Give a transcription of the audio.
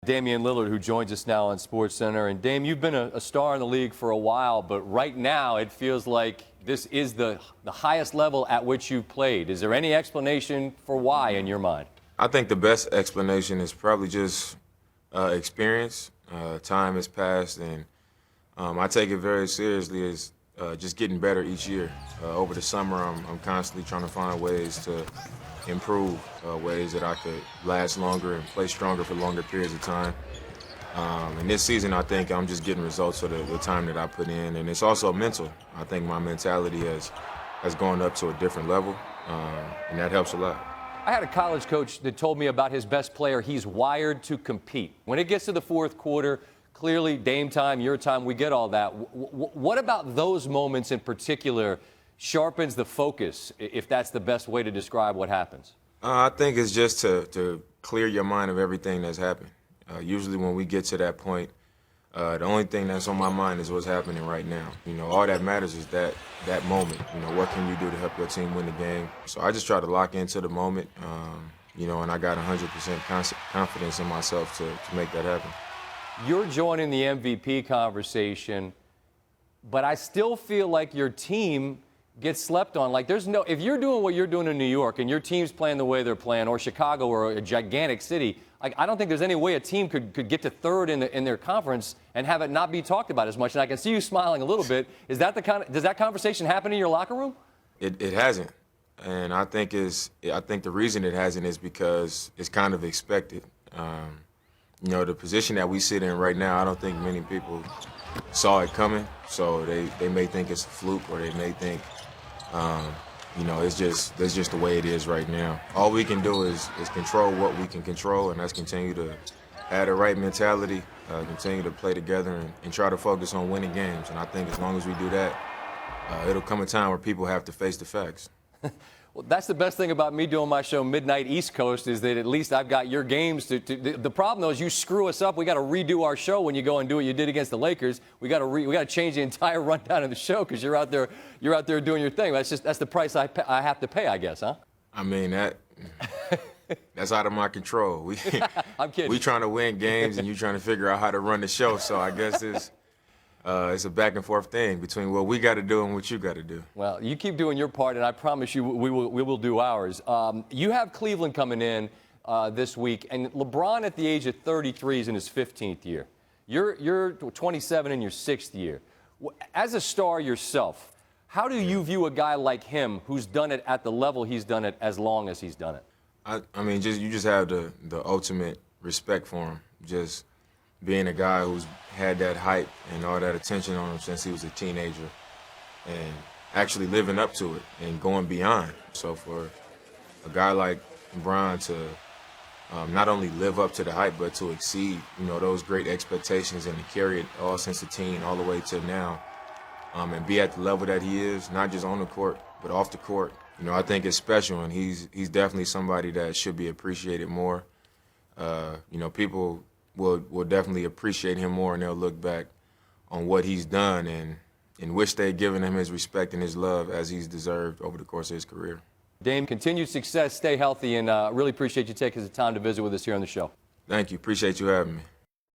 Damian Lillard, who joins us now on SportsCenter. And Dame, you've been a star in the league for a while, but right now it feels like this is the highest level at which you've played. Is there any explanation for why in your mind? I think the best explanation is probably just experience. Time has passed, and I take it very seriously as just getting better each year. Over the summer, I'm constantly trying to find ways to improve, ways that I could last longer and play stronger for longer periods of time. And this season, I think I'm just getting results for the time that I put in, and it's also mental. I think my mentality has gone up to a different level, and that helps a lot. I had a college coach that told me about his best player. He's wired to compete. When it gets to the fourth quarter, clearly Dame time, your time, we get all that. What about those moments in particular sharpens the focus, if that's the best way to describe what happens? I think it's just to clear your mind of everything that's happened. Usually when we get to that point, the only thing that's on my mind is what's happening right now. You know, all that matters is that moment. You know, what can you do to help your team win the game? So I just try to lock into the moment, you know, and I got 100% confidence in myself to make that happen. You're joining the MVP conversation, but I still feel like your team gets slept on. Like if you're doing what you're doing in New York and your team's playing the way they're playing, or Chicago or a gigantic city, I don't think there's any way a team could get to third in their conference and have it not be talked about as much. And I can see you smiling a little bit. Does that conversation happen in your locker room? It hasn't, and I think the reason it hasn't is because it's kind of expected. You know, the position that we sit in right now, I don't think many people saw it coming, so they may think it's a fluke, or they may think, you know, that's just the way it is right now. All we can do is control what we can control, and that's continue to have the right mentality, continue to play together, and try to focus on winning games. And I think as long as we do that, it'll come a time where people have to face the facts. Well, that's the best thing about me doing my show Midnight East Coast, is that at least I've got your games the problem, though, is you screw us up. We got to redo our show when you go and do what you did against the Lakers. We got to change the entire rundown of the show because you're out there doing your thing. That's the price I have to pay, I guess, huh? I mean, that's out of my control. I'm kidding. We trying to win games, and you trying to figure out how to run the show. So I guess it's a back and forth thing between what we got to do and what you got to do. Well, you keep doing your part, and I promise you we will do ours. You have Cleveland coming in this week, and LeBron at the age of 33 is in his 15th year. You're 27 in your 6th year. As a star yourself, how do you view a guy like him who's done it at the level he's done it as long as he's done it? I mean, you just have the ultimate respect for him. Just being a guy who's had that hype and all that attention on him since he was a teenager, and actually living up to it and going beyond. So for a guy like LeBron to not only live up to the hype, but to exceed, you know, those great expectations, and to carry it all since the teen all the way to now, and be at the level that he is, not just on the court, but off the court, you know, I think it's special, and he's definitely somebody that should be appreciated more. You know, people will definitely appreciate him more, and they'll look back on what he's done and wish they'd given him his respect and his love as he's deserved over the course of his career. Dame, continued success, stay healthy, and really appreciate you taking the time to visit with us here on the show. Thank you. Appreciate you having me.